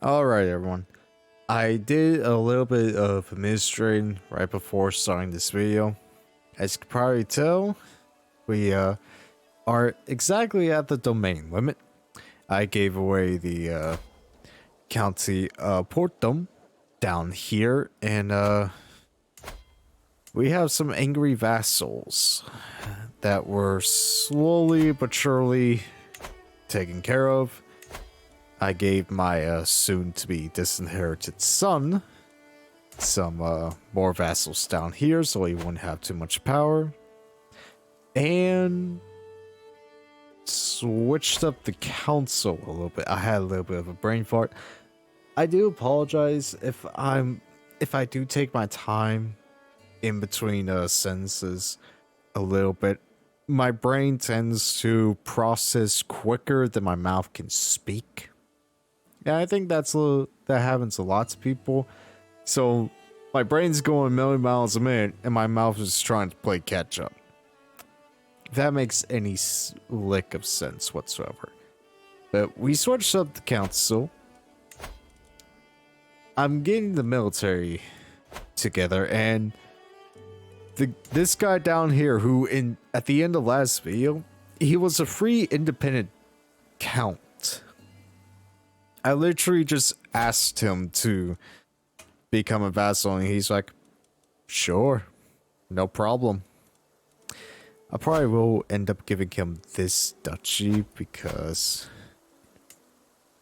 Alright, everyone. I did a little bit of administrating right before starting this video. As you can probably tell, we are exactly at the domain limit. I gave away the county portum down here, and we have some angry vassals that were slowly but surely taken care of. I gave my soon-to-be disinherited son some more vassals down here so he wouldn't have too much power. And switched up the council a little bit. I had a little bit of a brain fart. I do apologize if I do take my time in between sentences a little bit. My brain tends to process quicker than my mouth can speak. Yeah, I think that happens a lot to people. So my brain's going a million miles a minute, and my mouth is trying to play catch up. If that makes any lick of sense whatsoever. But we switched up the council. I'm getting the military together, and this guy down here, who at the end of last video, he was a free independent count. I literally just asked him to become a vassal, and he's like, sure, no problem. I probably will end up giving him this duchy because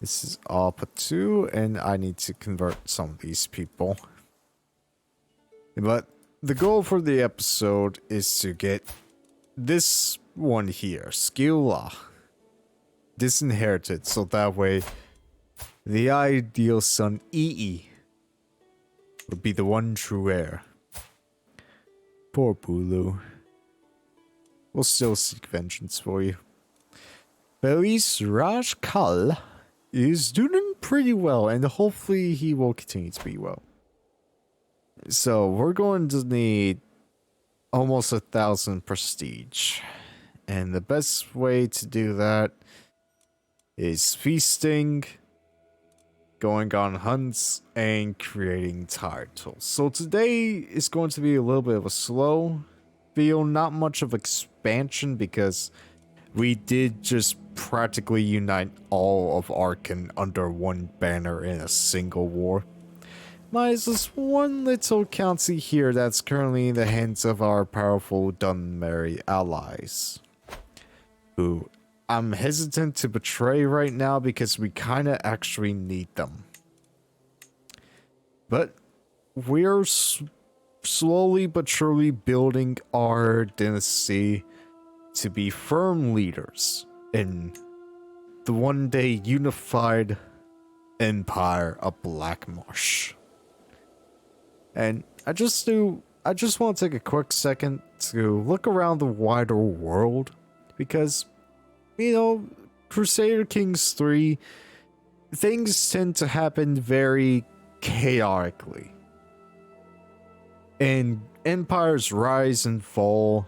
this is all put to, and I need to convert some of these people. But the goal for the episode is to get this one here, Skilla, disinherited, so that way the ideal son, Ii, would be the one true heir. Poor Bulu. We'll still seek vengeance for you. But at least Raj Kal is doing pretty well, and hopefully he will continue to be well. So we're going to need almost 1,000 prestige. And the best way to do that is feasting, going on hunts, and creating titles. So today is going to be a little bit of a slow video, not much of expansion because we did just practically unite all of Arkan under one banner in a single war. Minus this one little county here that's currently in the hands of our powerful Dunmerry allies, who I'm hesitant to betray right now because we kind of actually need them. But we're slowly but surely building our dynasty to be firm leaders in the one day unified empire of Blackmarsh. And I just want to take a quick second to look around the wider world, because, you know, Crusader Kings 3, things tend to happen very chaotically. And empires rise and fall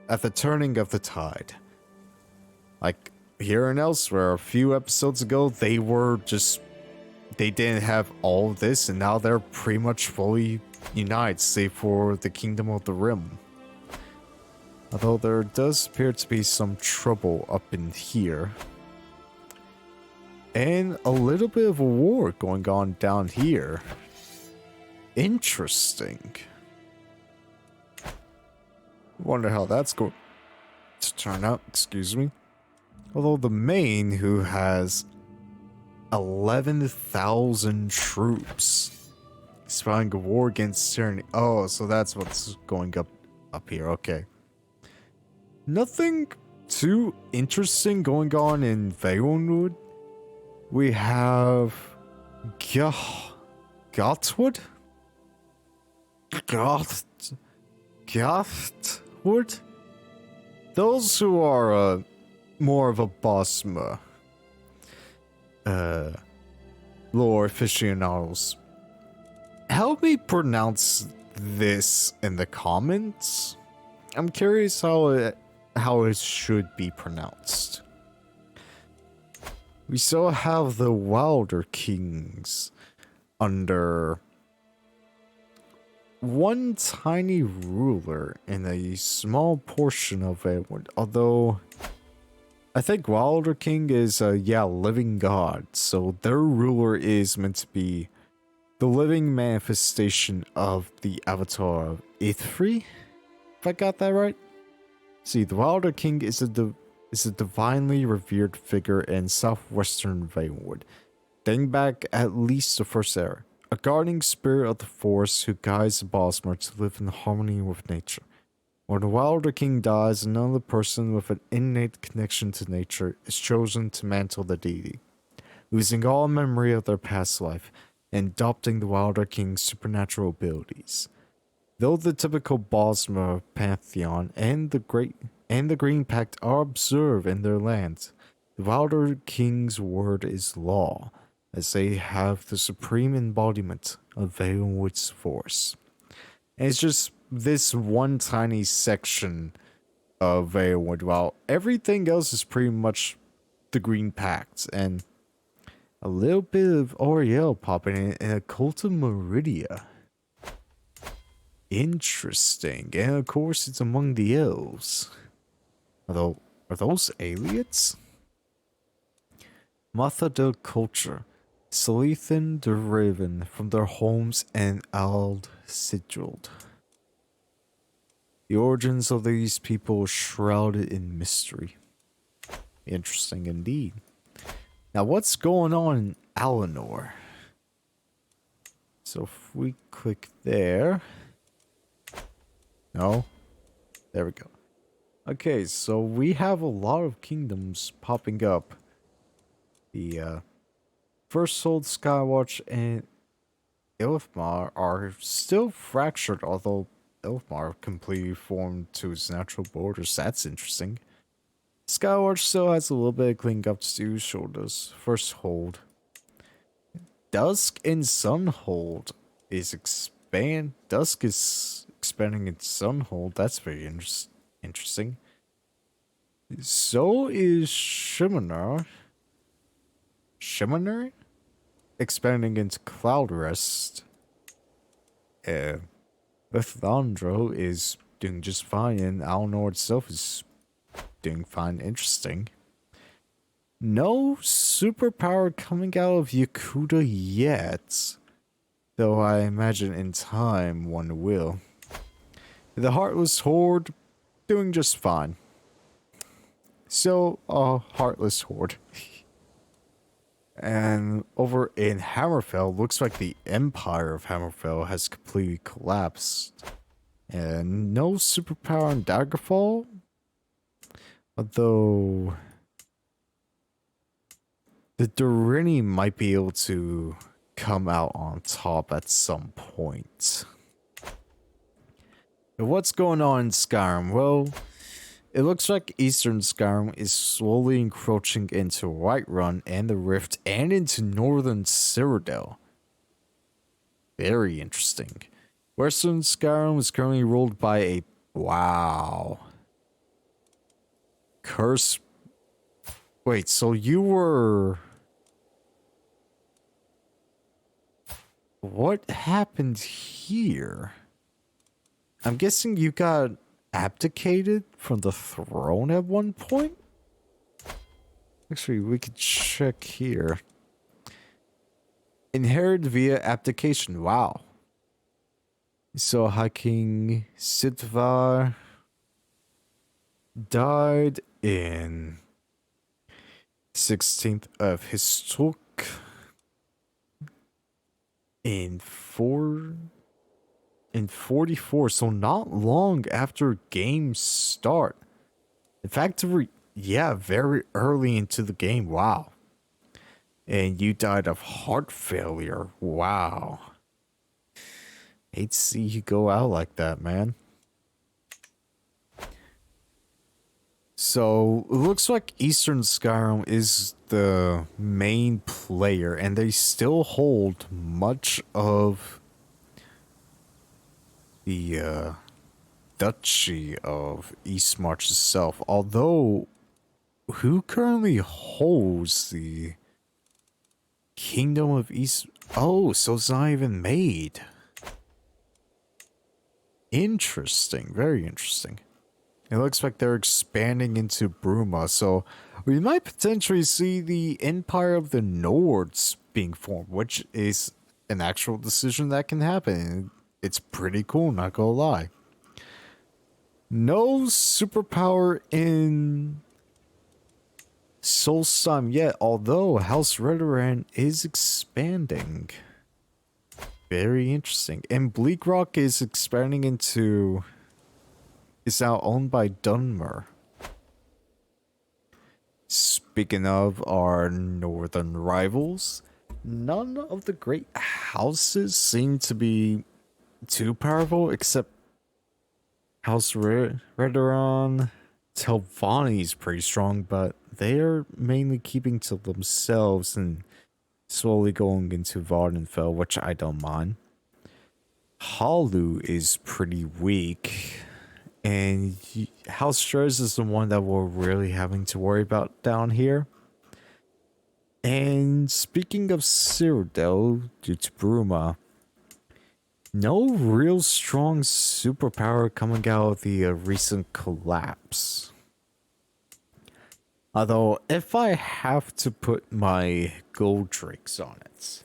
at the turning of the tide. Like here and elsewhere, a few episodes ago, they didn't have all of this, and now they're pretty much fully united, save for the Kingdom of the Rim. Although there does appear to be some trouble up in here. And a little bit of a war going on down here. Interesting. Wonder how that's going to turn out, excuse me. Although the main, who has 11,000 troops, is fighting a war against tyranny. Oh, so that's what's going up here, okay. Nothing too interesting going on in Vagonwood. We have Gothwood? Gothwood? Those who are more of a Bosma lore aficionados, help me pronounce this in the comments. I'm curious how it should be pronounced. we still have the Wilder Kings under one tiny ruler in a small portion of it, although I think Wilder King is a living god, so their ruler is meant to be the living manifestation of the avatar of Ithri, if I got that right. See, the Wilder King is a divinely revered figure in southwestern Vanewood, dating back at least the first era. A guardian spirit of the forest who guides the Bosmer to live in harmony with nature. When the Wilder King dies, another person with an innate connection to nature is chosen to mantle the deity, losing all memory of their past life and adopting the Wilder King's supernatural abilities. Though the typical Bosmer pantheon and the Green Pact are observed in their lands, the Wilder King's word is law, as they have the supreme embodiment of Valenwood's force. And it's just this one tiny section of Valenwood, while everything else is pretty much the Green Pact, and a little bit of Oriel popping in and a cult of Meridia. Interesting, and of course it's among the elves. Although, are those aliens? Matha del Culture, Sleithen the Raven from their homes and Ald Sigiled. The origins of these people are shrouded in mystery. Interesting indeed. Now what's going on in Alinor? So if we click there... No? There we go. Okay, so we have a lot of kingdoms popping up. The First Soul, Skywatch, and Ilfmar are still fractured, although Ilfmar completely formed to its natural borders. That's interesting. Skywatch still has a little bit of cleaning up to do, so does First Hold. Dusk and Sunhold is Dusk is expanding its Sunhold. That's very interesting. So is Shimmer expanding into Cloudrest. Lithandro is doing just fine, and Alinor itself is doing fine. Interesting. No superpower coming out of Yakuta yet, though I imagine in time one will. The Heartless Horde doing just fine. So, Heartless Horde. And over in Hammerfell, looks like the Empire of Hammerfell has completely collapsed. And no superpower on Daggerfall. Although the Durini might be able to come out on top at some point. But what's going on in Skyrim? Well, it looks like Eastern Skyrim is slowly encroaching into Whiterun and the Rift and into Northern Cyrodiil. Very interesting. Western Skyrim is currently ruled by a... Wow. Curse... Wait, so you were... What happened here? I'm guessing you got abdicated from the throne at one point? Actually, we could check here. Inherited via abdication. Wow. So High King Sidvar died in 16th of Histok in 44, so not long after game start. In fact, very early into the game. Wow. And you died of heart failure. Wow. Hate to see you go out like that, man. So, it looks like Eastern Skyrim is the main player, and they still hold much of the Duchy of Eastmarch itself. Although, who currently holds the Kingdom of East. Oh, so it's not even made. Interesting. Very interesting. It looks like they're expanding into Bruma, so we might potentially see the Empire of the Nords being formed, which is an actual decision that can happen. It's pretty cool, not gonna lie. No superpower in Solstheim yet, although House Redoran is expanding. Very interesting. And Bleak Rock is expanding into... is now owned by Dunmer. Speaking of our northern rivals, none of the great houses seem to be too powerful, except House Redoran. Telvanni's pretty strong, but they are mainly keeping to themselves and slowly going into Vardenfell, which I don't mind. Halu is pretty weak, and House Struz is the one that we're really having to worry about down here. And speaking of Cyrodiil, due to Bruma, no real strong superpower coming out of the recent collapse. Although, if I have to put my gold drakes on it,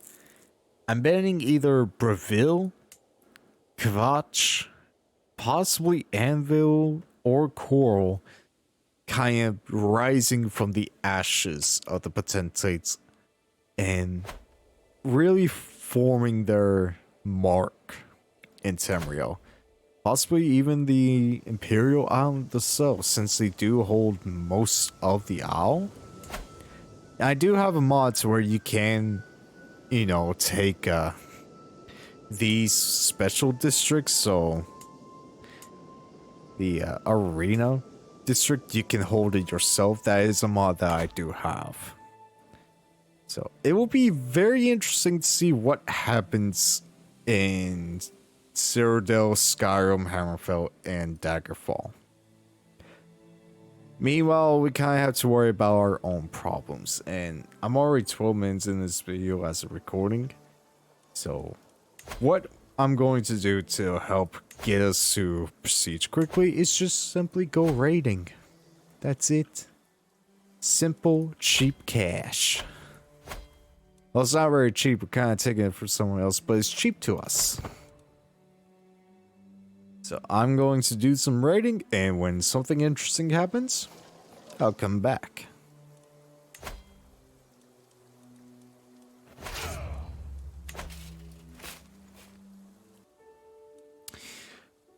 I'm betting either Bravil, Kvatch, possibly Anvil, or Coral, kind of rising from the ashes of the potentates and really forming their mark in Tamriel. Possibly even the Imperial Island themselves, since they do hold most of the Isle. I do have a mod to where you can, you know, take these special districts, so the Arena district, you can hold it yourself. That is a mod that I do have. So it will be very interesting to see what happens in Cyrodiil, Skyrim, Hammerfell, and Daggerfall. Meanwhile, we kind of have to worry about our own problems, and I'm already 12 minutes in this video as a recording. So what I'm going to do to help get us to proceed quickly is just simply go raiding. That's it. Simple, cheap cash. Well, it's not very cheap. We're kind of taking it from someone else, but it's cheap to us. So I'm going to do some raiding, and when something interesting happens, I'll come back.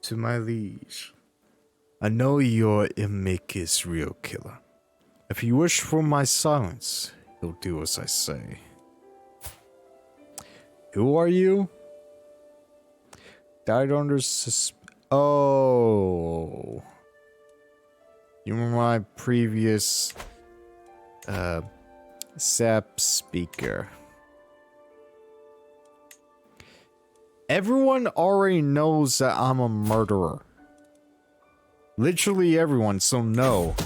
To my liege, I know you're Imika's real killer. If you wish for my silence, you'll do as I say. Who are you? Died under Oh. You were my previous SAP speaker. Everyone already knows that I'm a murderer. Literally everyone, so no.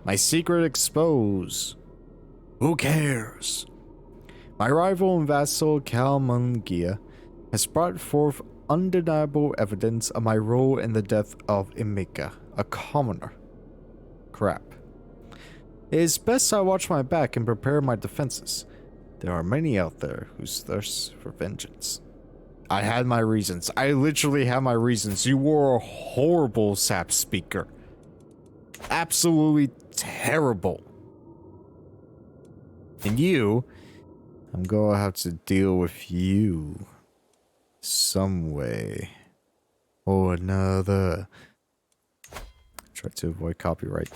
My secret exposed. Who cares? My rival and vassal Kalmungia has brought forth undeniable evidence of my role in the death of Imika, a commoner. Crap. It is best I watch my back and prepare my defenses. There are many out there whose thirst for vengeance. I had my reasons. I literally had my reasons. You were a horrible SAP speaker. Absolutely terrible. And you, I'm gonna have to deal with you some way or another. Try to avoid copyright.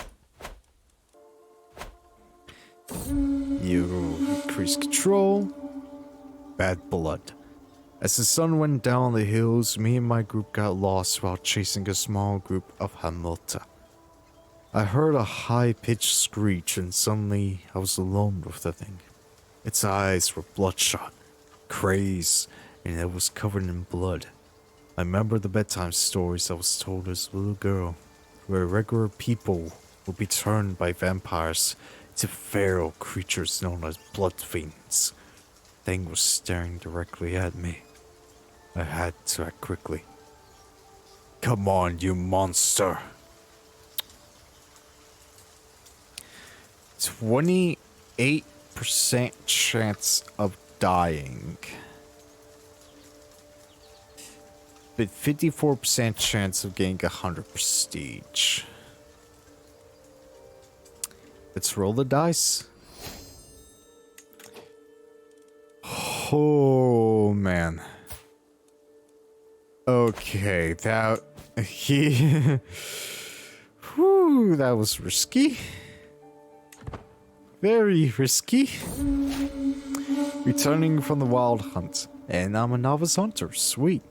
You increase control. Bad blood. As the sun went down the hills, me and my group got lost while chasing a small group of Hamilta. I heard a high-pitched screech and suddenly I was alone with the thing. Its eyes were bloodshot, crazed, and it was covered in blood. I remember the bedtime stories I was told as a little girl, where regular people would be turned by vampires to feral creatures known as blood fiends. Thing was staring directly at me. I had to act quickly. Come on, you monster! 28% chance of dying. But 54% chance of getting 100 prestige. Let's roll the dice. Oh man. Okay, that whew, that was risky. Very risky. Returning from the wild hunt, and I'm a novice hunter. Sweet.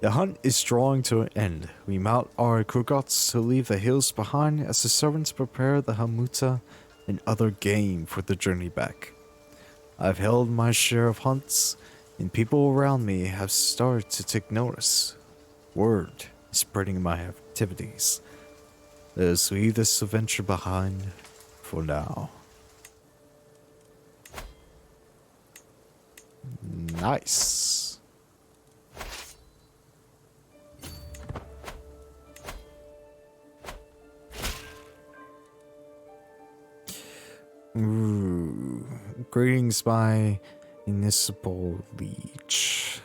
The hunt is drawing to an end. We mount our Krugots to leave the hills behind as the servants prepare the hamuta and other game for the journey back. I've held my share of hunts, and people around me have started to take notice. Word is spreading my activities. Let us leave this adventure behind for now. Nice. Ooh. Greetings, my municipal liege.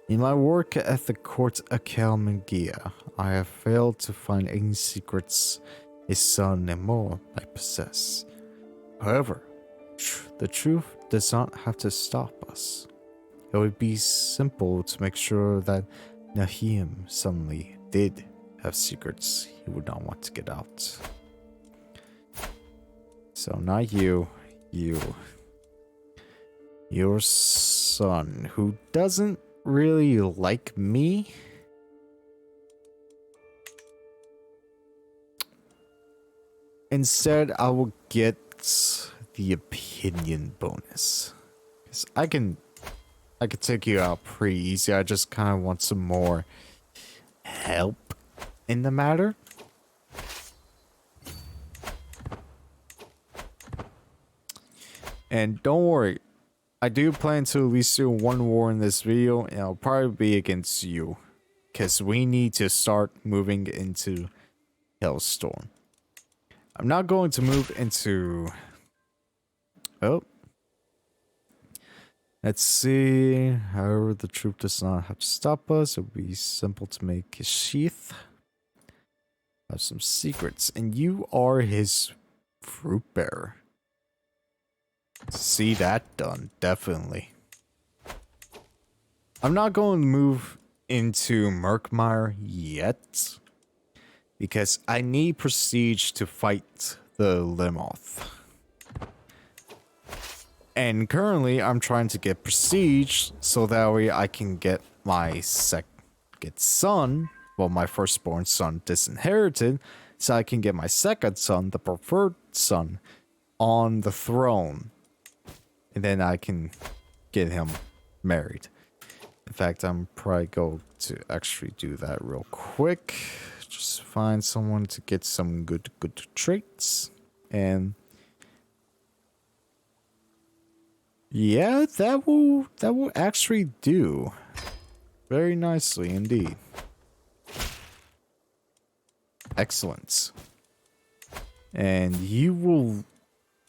In my work at the court of Kalmangia, I have failed to find any secrets a son and more might possess. However, the truth does not have to stop us. It would be simple to make sure that Nahim suddenly did have secrets he would not want to get out. So not you, your son, who doesn't really like me. Instead, I will get the opinion bonus. Because I can take you out pretty easy. I just kind of want some more help in the matter. And don't worry, I do plan to at least do one war in this video, and it'll probably be against you. Because we need to start moving into Hellstorm. I'm not going to move into... Oh. Let's see. However, the troop does not have to stop us. It'll be simple to make his sheath. Have some secrets. And you are his fruit bearer. See that done, definitely. I'm not going to move into Murkmire yet, because I need prestige to fight the Limoth. And currently, I'm trying to get prestige so that way I can get my second son, well, my firstborn son disinherited, so I can get my second son, the preferred son, on the throne. And then I can get him married. In fact, I'm probably going to actually do that real quick. Just find someone to get some good traits. And yeah, that will actually do very nicely indeed. Excellent. And you will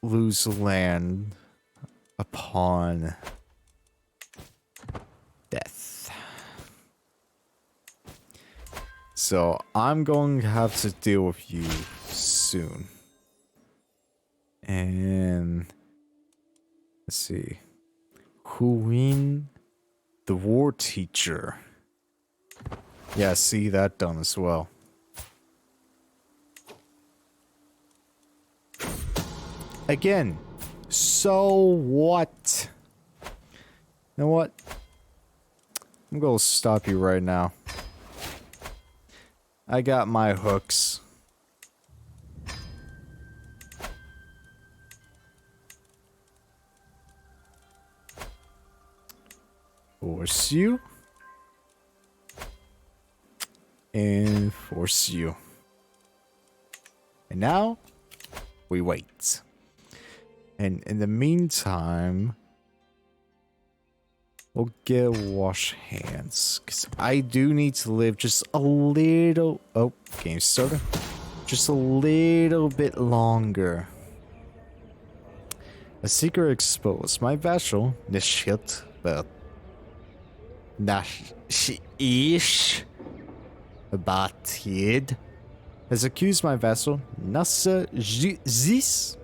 lose land upon death. So I'm going to have to deal with you soon. And let's see. Huin, the war teacher. Yeah, see that done as well. Again, so what? You know what? I'm gonna stop you right now. I got my hooks. Force you. And force you. And now, we wait. And in the meantime, we'll get wash hands. Because I do need to live just a little... Oh, game started. Just a little bit longer. A secret exposed. My vassal, Nishit, but... Nash-ish... Batid... has accused my vassal, Nasa Zis,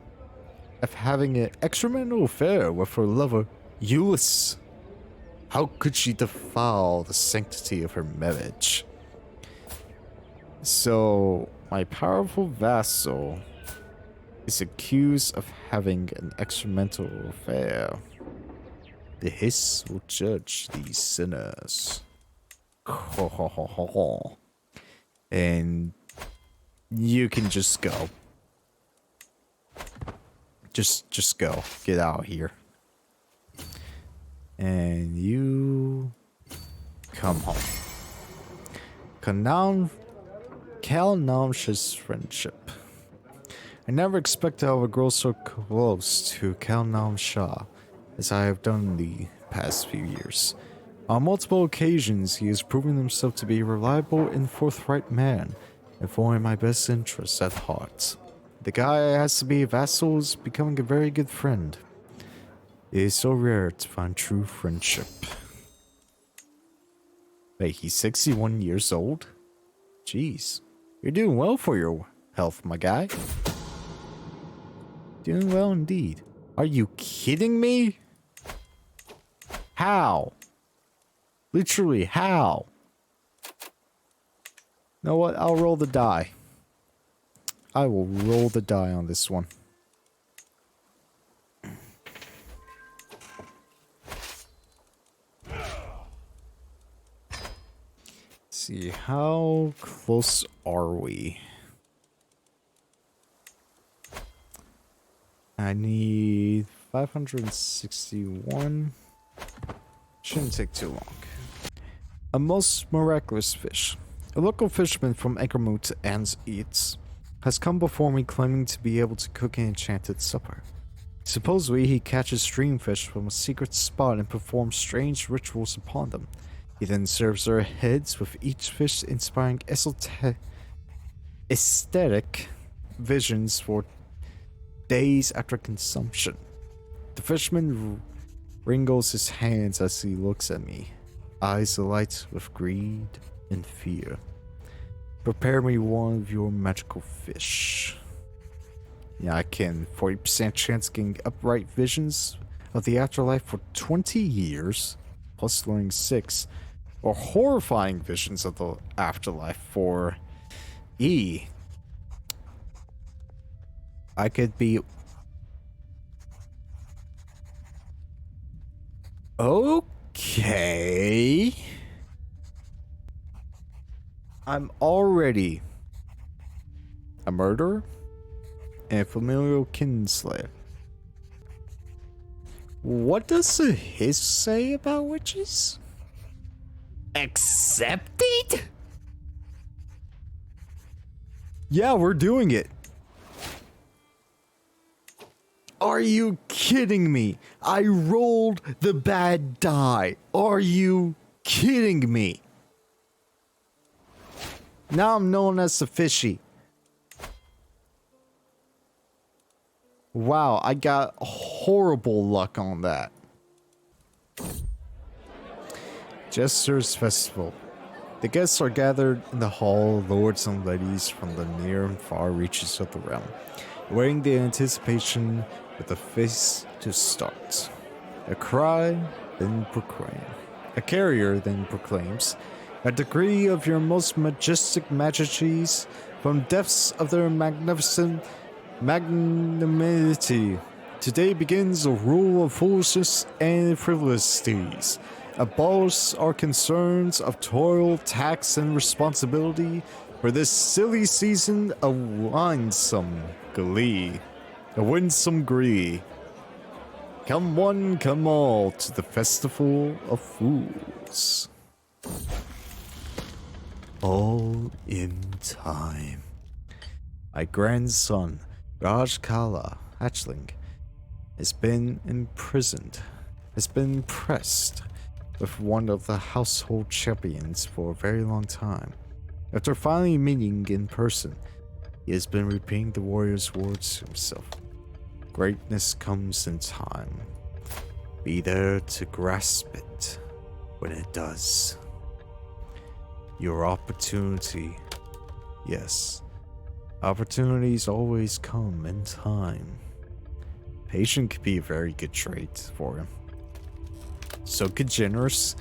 of having an extramarital affair with her lover, Euless. How could she defile the sanctity of her marriage? So, my powerful vassal is accused of having an extramarital affair. The Hiss will judge these sinners. And you can just go. Just go. Get out here. And you come home. Kalnamsh's friendship. I never expected to have a girl so close to Kalnam Shah as I have done the past few years. On multiple occasions, he has proven himself to be a reliable and forthright man, and for my best interests at heart. The guy has to be a vassal is becoming a very good friend. It is so rare to find true friendship. Wait, he's 61 years old? Jeez. You're doing well for your health, my guy. Doing well indeed. Are you kidding me? How? Literally, how? You know what? I'll roll the die. I will roll the die on this one. See, how close are we? I need 561. Shouldn't take too long. A most miraculous fish. A local fisherman from Ankermut and Eats has come before me claiming to be able to cook an enchanted supper. Supposedly, he catches streamfish from a secret spot and performs strange rituals upon them. He then serves their heads with each fish inspiring aesthetic visions for days after consumption. The fisherman wringles his hands as he looks at me, eyes alight with greed and fear. Prepare me one of your magical fish. Yeah, I can. 40% chance getting upright visions of the afterlife for 20 years, plus learning 6. Or horrifying visions of the afterlife for E. I could be... Okay. I'm already a murderer and a familial kinslayer. What does the Hiss say about witches? Accepted? Yeah, we're doing it. Are you kidding me? I rolled the bad die. Are you kidding me? Now I'm known as the fishy. Wow, I got horrible luck on that. Jester's Festival. The guests are gathered in the hall, lords and ladies from the near and far reaches of the realm, waiting the anticipation with the feast to start. A cry, then proclaim. A carrier then proclaims, a decree of your most majestic majesties, from depths of their magnificent magnanimity. Today begins a rule of foolishness and frivolities. Abolish our concerns of toil, tax, and responsibility for this silly season of winsome glee. A winsome gree. Come one, come all to the festival of fools. All in time. My grandson, Rajkala hatchling has been imprisoned, has been impressed with one of the household champions for a very long time. After finally meeting in person, he has been repeating the warrior's words to himself. Greatness comes in time. Be there to grasp it when it does. Your opportunity. Yes, opportunities always come in time. Patient could be a very good trait for him. So could generous.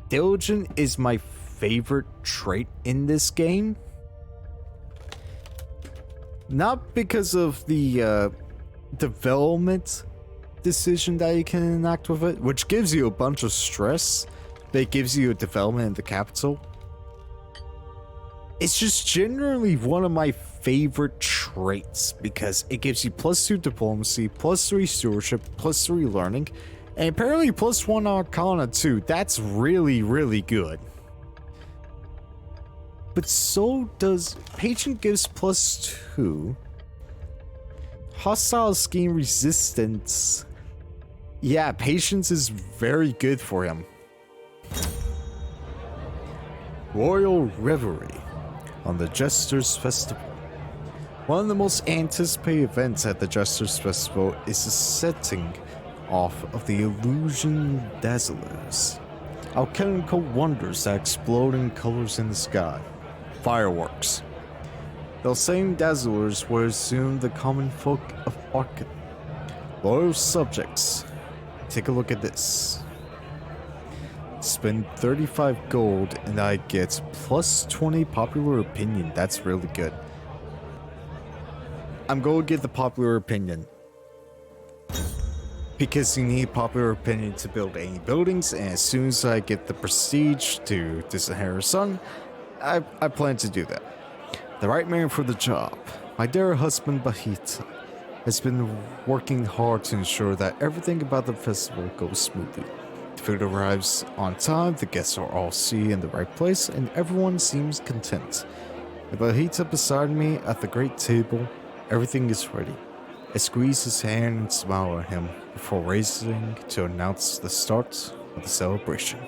Diligent is my favorite trait in this game. Not because of the development decision that you can enact with it, which gives you a bunch of stress, but it gives you a development in the capital. It's just generally one of my favorite traits because it gives you +2 diplomacy, +3 stewardship, +3 learning, and apparently +1 arcana too. That's really, really good. But so does patient gives +2. Hostile scheme resistance. Yeah, patience is very good for him. Royal Revelry on the Jester's Festival. One of the most anticipated events at the Jester's Festival is the setting off of the illusion dazzlers. Alchemical wonders that explode in colors in the sky. Fireworks. Those same dazzlers will assume the common folk of Arkham. Loyal subjects, take a look at this. Spend 35 gold and I get +20 popular opinion. That's really good. I'm going to get the popular opinion. Because you need popular opinion to build any buildings, and as soon as I get the prestige to disinherit a son, I plan to do that. The right man for the job. My dear husband Bahita has been working hard to ensure that everything about the festival goes smoothly. The food arrives on time, the guests are all seated in the right place, and everyone seems content. The Bahita beside me at the great table, everything is ready. I squeeze his hand and smile at him before raising to announce the start of the celebration.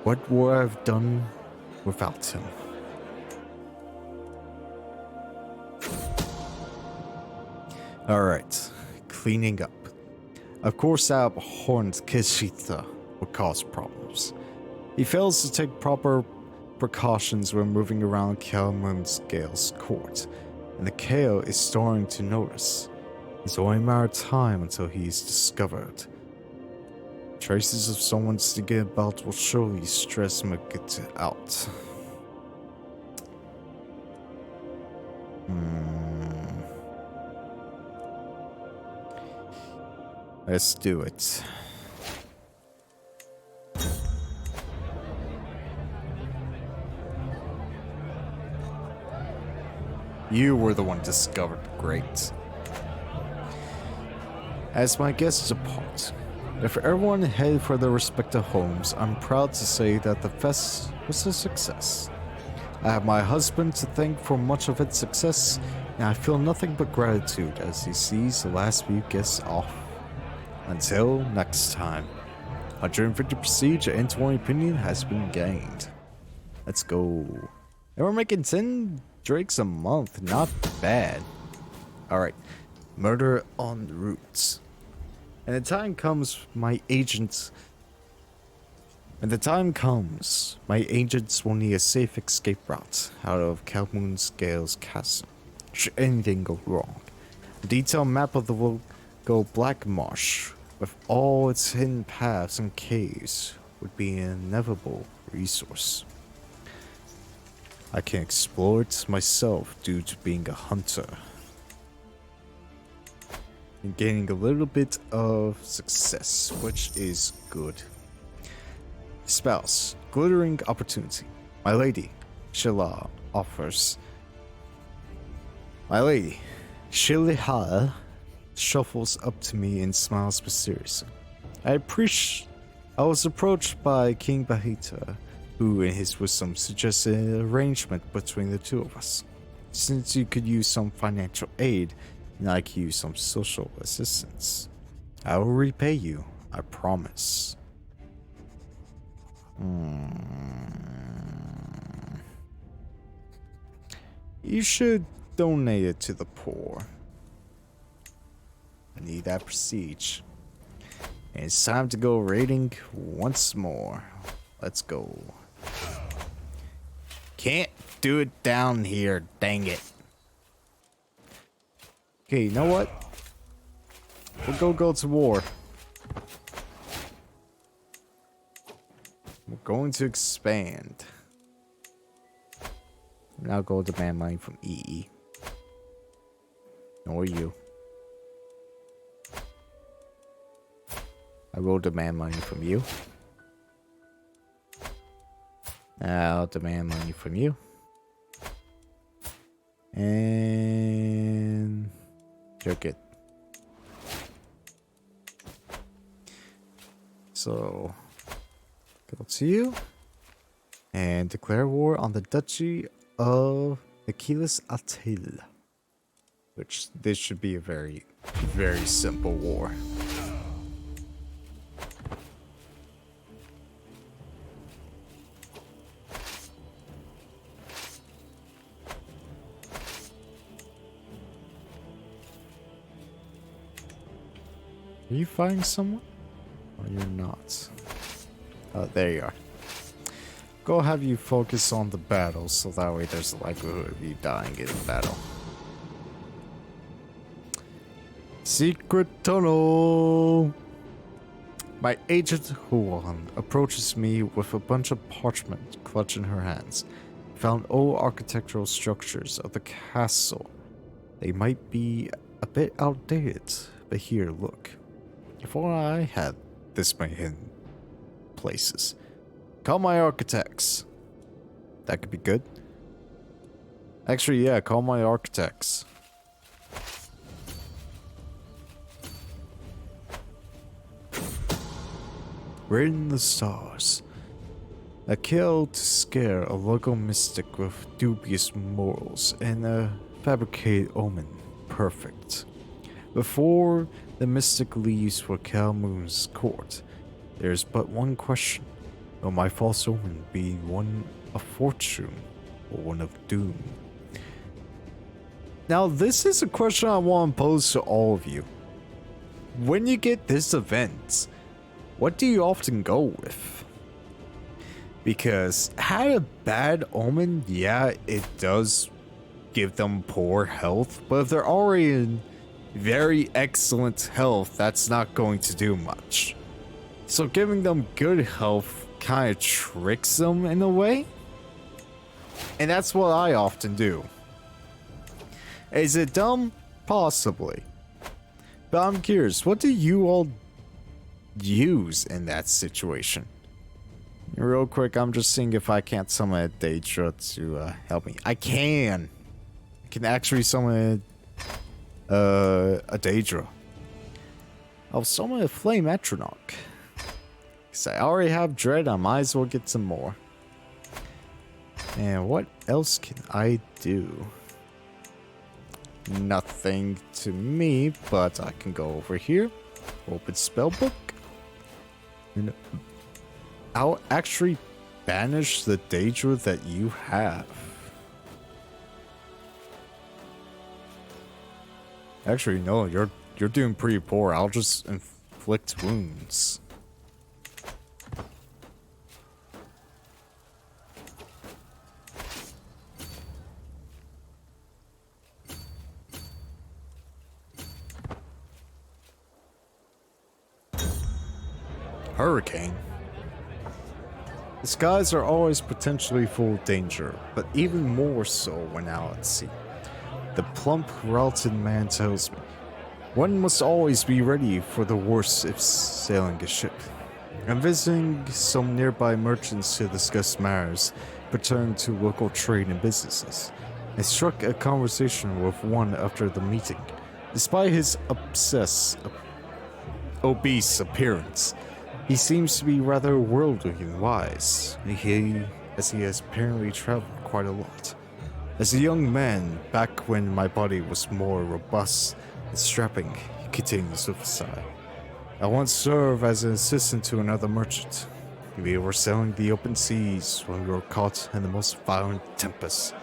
What would I have done without him? Alright, cleaning up. Of course, that abhorrent Kishita would cause problems. He fails to take proper precautions when moving around Kalmun's Gale's court, and the Kale is starting to notice. It's only a matter of time until he is discovered. Traces of someone sneaking about will surely stress Magita out. Let's do it. You were the one discovered. Great. As my guests depart, if everyone head for their respective homes, I'm proud to say that the fest was a success. I have my husband to thank for much of its success, and I feel nothing but gratitude as he sees the last few guests off. Until next time, 150 prestige and 20 opinion has been gained. Let's go. And we're making 10 drakes a month, not bad. Alright, murder on the route. And the time comes, my agents will need a safe escape route out of Kalmun's Gale's castle. Should anything go wrong, a detailed map of the Go Black Marsh, with all its hidden paths and caves, would be an inevitable resource. I can explore it myself due to being a hunter. And gaining a little bit of success, which is good. Spouse, glittering opportunity. My lady, Shila offers. My lady, Shiliha shuffles up to me and smiles mysteriously. I was approached by King Bahita who in his wisdom suggested an arrangement between the two of us. Since you could use some financial aid, and I could use some social assistance. I will repay you, I promise. You should donate it to the poor. I need that prestige. And it's time to go raiding once more. Let's go. Can't do it down here, dang it. Okay, you know what? We'll go to war. We're going to expand. Now go demand money from EE. Nor you. I will demand money from you. I'll demand money from you. And you're good. So go to you and declare war on the Duchy of Achilles Atil. Which this should be a very, very simple war. Are you fighting someone? Or you're not? Oh, there you are. Go have you focus on the battle, so that way there's a likelihood of you dying in battle. Secret tunnel! My agent Huan approaches me with a bunch of parchment clutched in her hands. Found old architectural structures of the castle. They might be a bit outdated, but here, look. If only I had this many hidden places. Call my architects. That could be good. Actually, yeah, call my architects. We're in the stars. A kill to scare a local mystic with dubious morals and a fabricated omen. Perfect. Before the mystic leaves for Calmoon's court, there's but one question. Will my false omen be one of fortune or one of doom? Now, this is a question I want to pose to all of you. When you get this event, what do you often go with? Because had a bad omen, yeah, it does give them poor health, but if they're already in very excellent health, that's not going to do much. So giving them good health kind of tricks them in a way. And that's what I often do. Is it dumb? Possibly. But I'm curious, what do you all use in that situation? Real quick, I'm just seeing if I can't summon a Daedra to help me. I can actually summon a Daedra. I'll summon a Flame Atronach. Because I already have Dread, I might as well get some more. And what else can I do? Nothing to me, but I can go over here, open spellbook, and I'll actually banish the Daedra that you have. Actually, no, you're doing pretty poor. I'll just inflict wounds. Hurricane. The skies are always potentially full of danger, but even more so when out at sea. The plump, routed man tells me, one must always be ready for the worst if sailing a ship. I'm visiting some nearby merchants to discuss matters pertaining to local trade and businesses. I struck a conversation with one after the meeting. Despite his obese appearance, He seems to be rather worldly and wise, as he has apparently traveled quite a lot. As a young man, back when my body was more robust and strapping, he continues with a sigh. I once served as an assistant to another merchant. We were sailing the open seas when we were caught in the most violent tempest.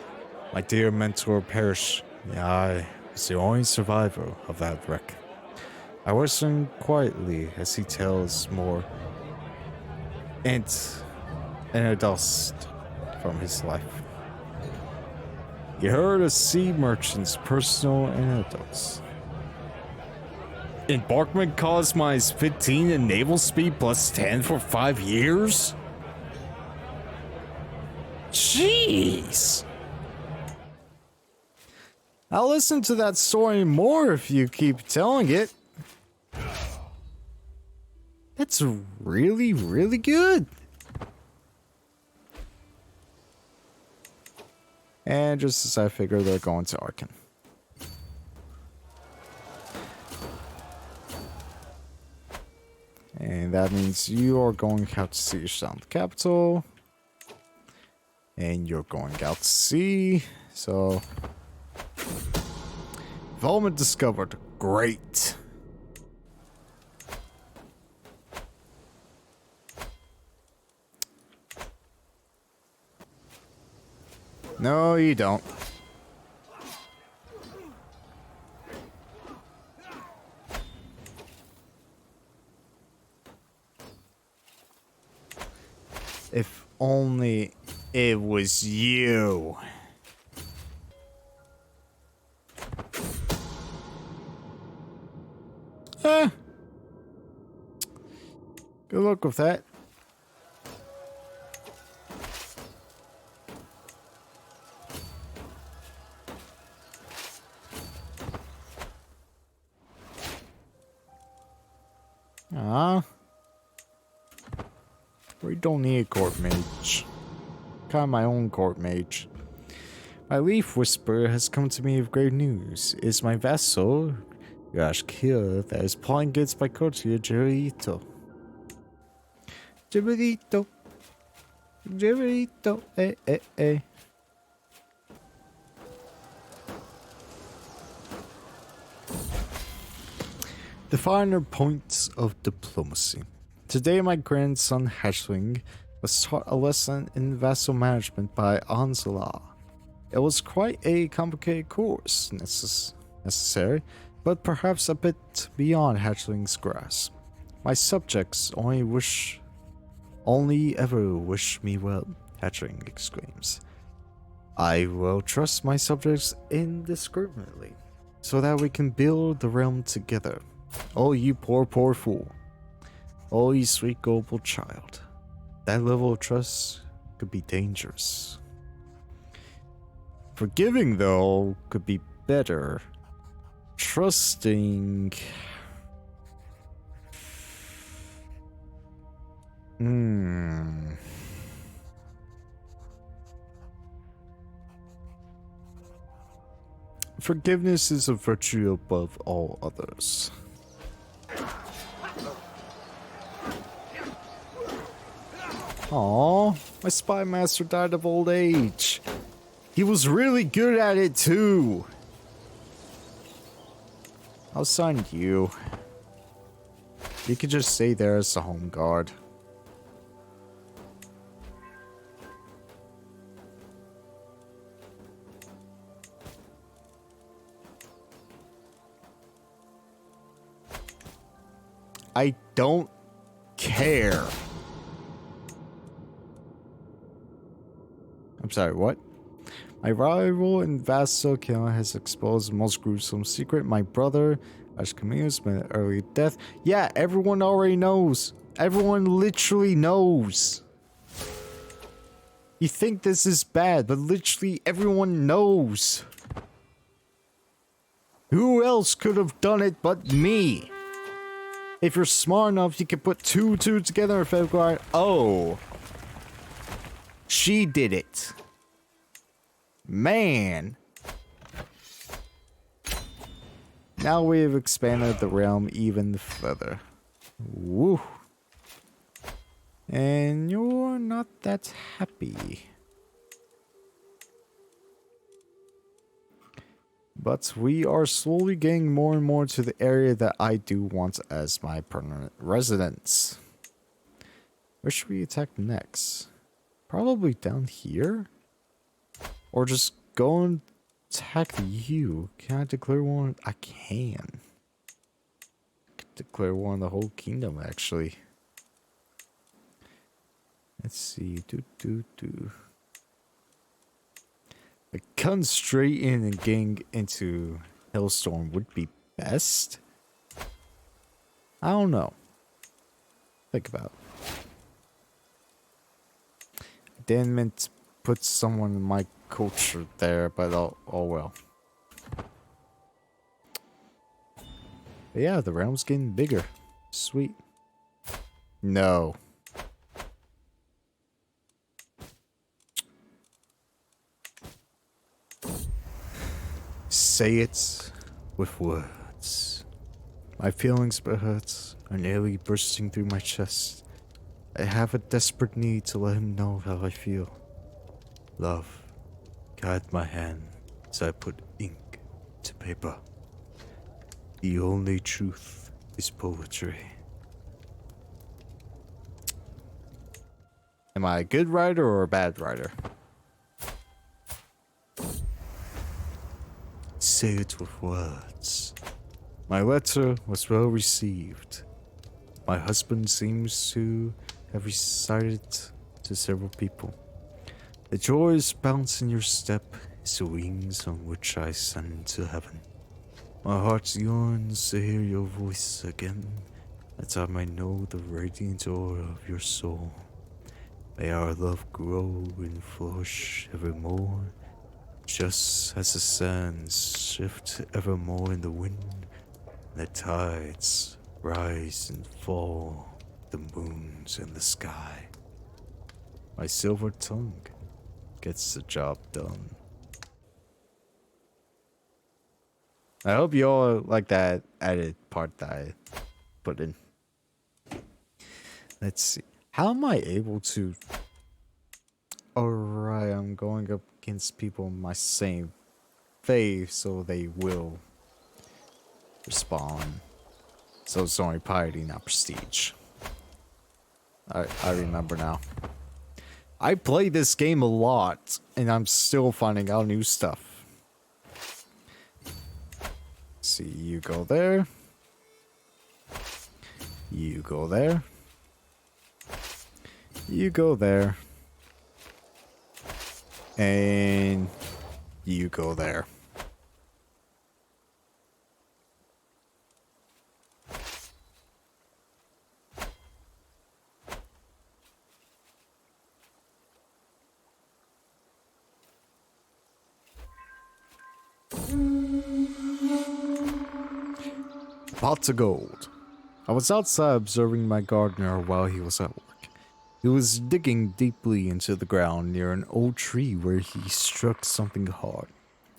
My dear mentor perished, and I was the only survivor of that wreck. I listen quietly as he tells more anecdotes from his life. You heard a sea merchant's personal anecdotes. Embarkment cost minus 15 and naval speed plus 10 for 5 years? Jeez! I'll listen to that story more if you keep telling it. That's really, really good. And just as I figure, they're going to Arkan. And that means you are going out to siege down the capital. And you're going out to sea. So, development discovered. Great. No, you don't. If only it was you. Good luck with that. We don't need a court mage. Kind of my own court mage. My Leaf Whisperer has come to me with great news. It is my vassal, Yashkir, that is plotting against my courtier, Gerito. Gerito. Gerito. Eh, eh, eh. The finer points of diplomacy. Today my grandson Hatchling was taught a lesson in vassal management by Anzala. It was quite a complicated course necessary, but perhaps a bit beyond Hatchling's grasp. My subjects only ever wish me well, Hatchling exclaims. I will trust my subjects indiscriminately, so that we can build the realm together. Oh, you poor fool. Oh, you sweet gullible child. That level of trust could be dangerous. Forgiving, though, could be better. Trusting... Forgiveness is a virtue above all others. Aww, my spy master died of old age. He was really good at it too. I'll sign you. You could just stay there as the home guard. I don't care. I'm sorry, what? My rival in vassal killing has exposed the most gruesome secret. My brother, Ashkami's met an early death. Yeah, everyone already knows. Everyone literally knows. You think this is bad, but literally everyone knows. Who else could have done it but me? If you're smart enough, you can put two together in February. Oh. She did it. Man. Now we have expanded the realm even further. Woo. And you're not that happy. But we are slowly getting more and more to the area that I do want as my permanent residence. Where should we attack next? Probably down here? Or just go and attack you. Can I declare war? I can. Declare war on the whole kingdom, actually. Let's see. Like, cutting straight in and getting into Hailstorm would be best. I don't know. Think about it. I didn't meant to put someone in my culture there, but oh well. But yeah, the realm's getting bigger. Sweet. No. Say it with words. My feelings hurt are nearly bursting through my chest. I have a desperate need to let him know how I feel. Love, guide my hand as I put ink to paper. The only truth is poetry. Am I a good writer or a bad writer? Say it with words. My letter was well received. My husband seems to have recited to several people. The joyous bounce in your step is the wings on which I ascend to heaven. My heart yearns to hear your voice again, that I may know the radiant aura of your soul. May our love grow and flourish evermore, just as the sands shift evermore in the wind, and the tides rise and fall, the moons in the sky. My silver tongue gets the job done. I hope you all like that added part that I put in. Let's see. How am I able to... Alright, I'm going up against people in my same faith, so they will respond. So it's only piety, not prestige. I remember now. I play this game a lot, and I'm still finding out new stuff. See, you go there. You go there. You go there. And you go there. Pots of gold. I was outside observing my gardener while he was at work. He was digging deeply into the ground near an old tree where he struck something hard.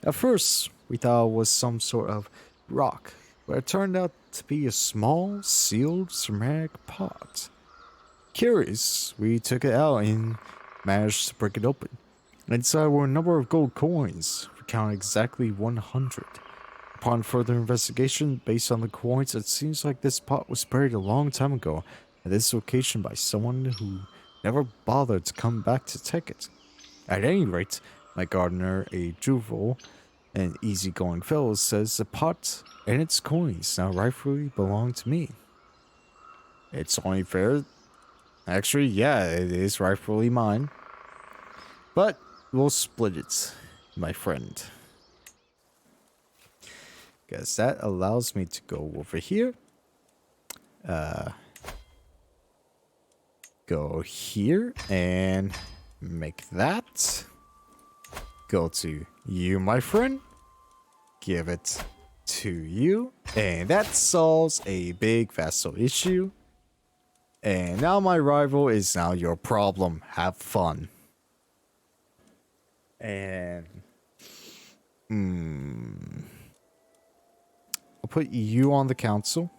At first, we thought it was some sort of rock, but it turned out to be a small, sealed ceramic pot. Curious, we took it out and managed to break it open. Inside were a number of gold coins. We counted exactly 100. Upon further investigation, based on the coins, it seems like this pot was buried a long time ago at this location by someone who never bothered to come back to take it. At any rate, my gardener, a jovial and easygoing fellow, says the pot and its coins now rightfully belong to me. It's only fair. Actually, yeah, it is rightfully mine. But we'll split it, my friend. Guess that allows me to go over here. Go here and make that. Go to you, my friend. Give it to you. And that solves a big vassal issue. And now my rival is now your problem. Have fun. And... I'll put you on the council.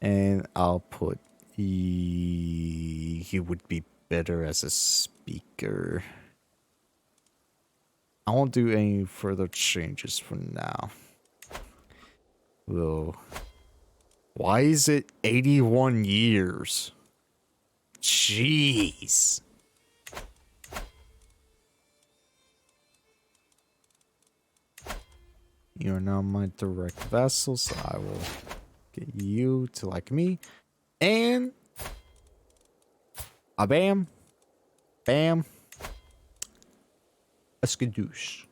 And I'll put he would be better as a speaker. I won't do any further changes for now. Well, why is it 81 years? Jeez. You are now my direct vassal, so I will get you to like me. And a bam, bam, a skadoosh.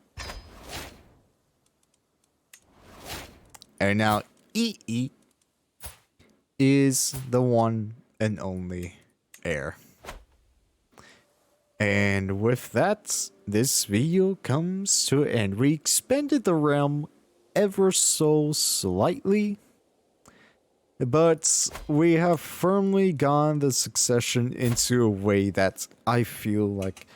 And now EE is the one and only heir. And with that, this video comes to an end. We expanded the realm ever so slightly, but we have firmly gone the succession into a way that I feel like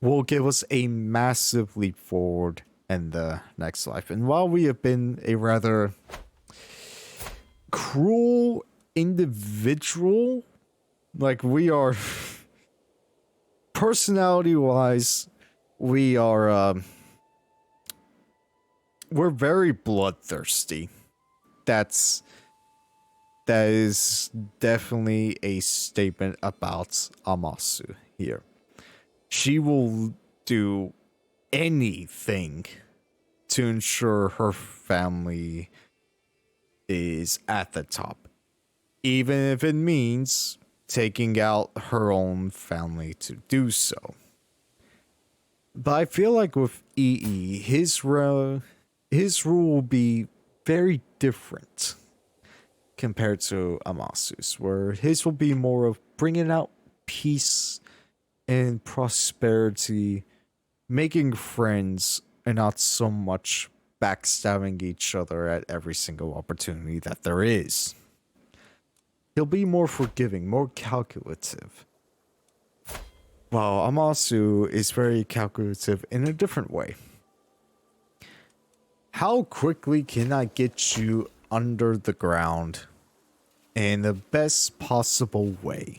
will give us a massive leap forward in the next life. And while we have been a rather cruel individual, like we are personality wise, we are we're very bloodthirsty. That is definitely a statement about Amasu here. She will do anything to ensure her family is at the top, even if it means taking out her own family to do so. But I feel like with EE, his rule will be very different compared to Amasu's, where his will be more of bringing out peace and prosperity, making friends, and not so much backstabbing each other at every single opportunity that there is. He'll be more forgiving, more calculative. While Amasu is very calculative in a different way. How quickly can I get you under the ground in the best possible way?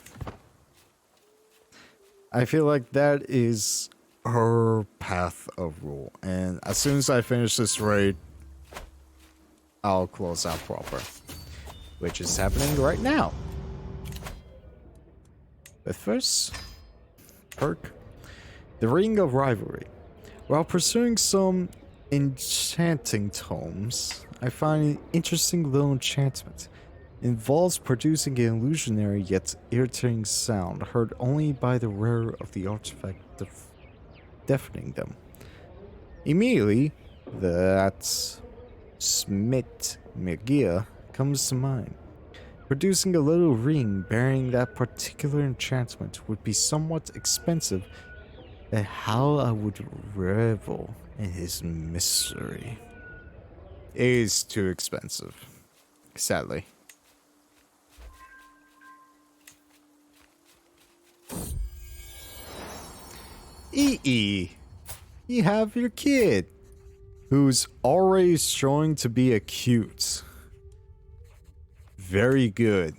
I feel like that is her path of rule. And as soon as I finish this raid, I'll close out proper. Which is happening right now. But first, perk, the Ring of Rivalry. While pursuing some enchanting tomes, I find an interesting little enchantment. It involves producing an illusionary yet irritating sound heard only by the wearer of the artifact, deafening them. Immediately, that Smith Magia comes to mind. Producing a little ring bearing that particular enchantment would be somewhat expensive, and how I would revel in his mystery. It is too expensive, sadly. EE, you have your kid, who's already showing to be a cute. Very good.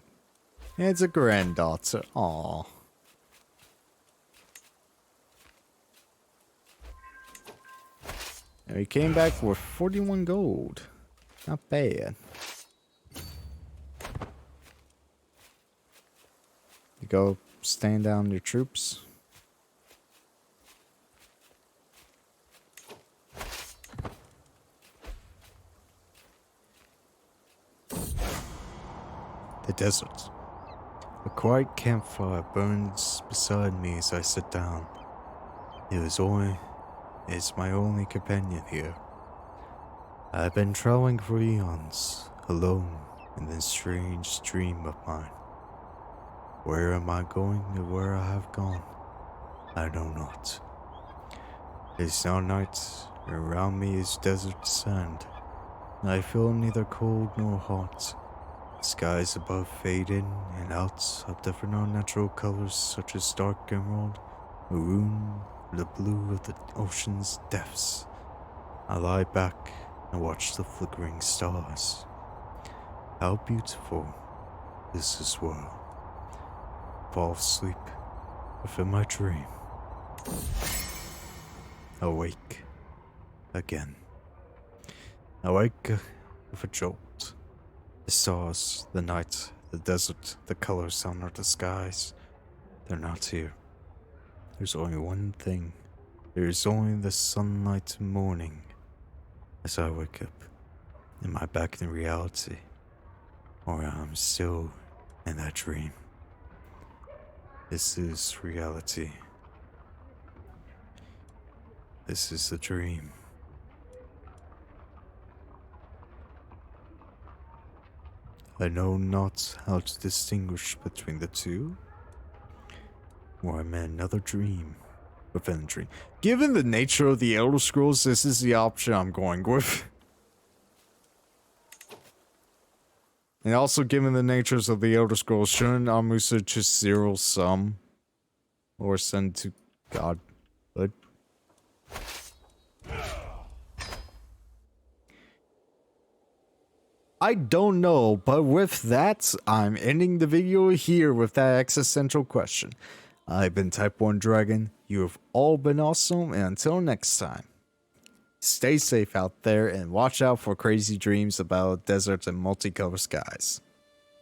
It's a granddaughter. Aww. And we came back with 41 gold. Not bad. You go stand down your troops. The desert. A quiet campfire burns beside me as I sit down. It's my only companion here. I've been traveling for eons, alone in this strange dream of mine. Where am I going and where I have gone? I know not. It is now night, and around me is desert sand. I feel neither cold nor hot. Skies above fade in and out of different unnatural colors such as dark emerald, maroon, or the blue of the ocean's depths. I lie back and watch the flickering stars. How beautiful is this world. fall asleep within my dream. Awake again. Awake with a jolt. The stars, the night, the desert, the colors under the skies. They're not here. There's only one thing. There is only the sunlight morning. As I wake up, am I back in reality? Or I'm still in that dream? This is reality. This is the dream. I know not how to distinguish between the two, or I'm in another dream within a dream. Given the nature of the Elder Scrolls, this is the option I'm going with. And also given the natures of the Elder Scrolls, shouldn't Amusa just zero sum? Or send to God? But I don't know, but with that, I'm ending the video here with that existential question. I've been Type 1 Dragon, you have all been awesome, and until next time, stay safe out there and watch out for crazy dreams about deserts and multicolored skies.